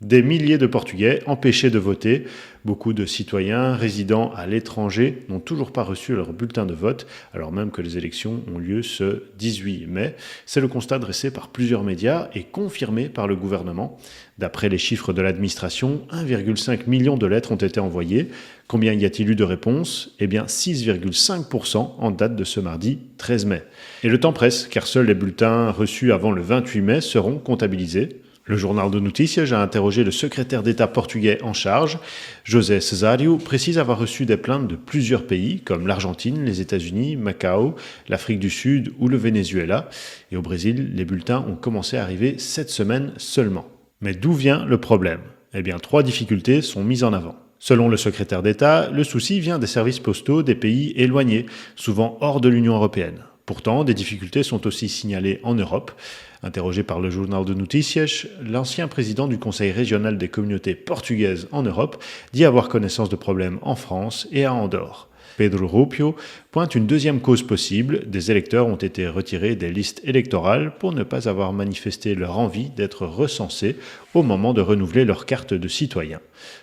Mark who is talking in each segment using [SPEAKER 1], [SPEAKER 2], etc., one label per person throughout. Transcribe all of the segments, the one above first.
[SPEAKER 1] Des milliers de Portugais empêchés de voter. Beaucoup de citoyens résidant à l'étranger n'ont toujours pas reçu leur bulletin de vote, alors même que les élections ont lieu ce 18 mai. C'est le constat dressé par plusieurs médias et confirmé par le gouvernement. D'après les chiffres de l'administration, 1,5 million de lettres ont été envoyées. Combien y a-t-il eu de réponses? Eh bien 6,5% en date de ce mardi 13 mai. Et le temps presse, car seuls les bulletins reçus avant le 28 mai seront comptabilisés. Le journal de Notícias a interrogé le secrétaire d'État portugais en charge. José Cesário précise avoir reçu des plaintes de plusieurs pays, comme l'Argentine, les États-Unis, Macao, l'Afrique du Sud ou le Venezuela. Et au Brésil, les bulletins ont commencé à arriver cette semaine seulement. Mais d'où vient le problème? Eh bien, 3 difficultés sont mises en avant. Selon le secrétaire d'État, le souci vient des services postaux des pays éloignés, souvent hors de l'Union européenne. Pourtant, des difficultés sont aussi signalées en Europe. Interrogé par le journal de Notícias, l'ancien président du Conseil régional des communautés portugaises en Europe dit avoir connaissance de problèmes en France et à Andorre. Pedro Rupio pointe une deuxième cause possible. Des électeurs ont été retirés des listes électorales pour ne pas avoir manifesté leur envie d'être recensés au moment de renouveler leur carte de citoyen.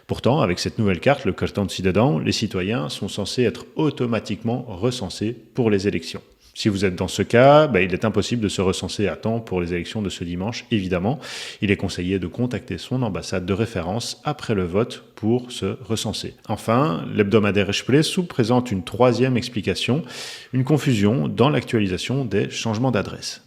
[SPEAKER 1] Pourtant, avec cette nouvelle carte, le cartão de cidadão, les citoyens sont censés être automatiquement recensés pour les élections. Si vous êtes dans ce cas, il est impossible de se recenser à temps pour les élections de ce dimanche, évidemment. Il est conseillé de contacter son ambassade de référence après le vote pour se recenser. Enfin, l'hebdomadaire Expresso présente une troisième explication, une confusion dans l'actualisation des changements d'adresse.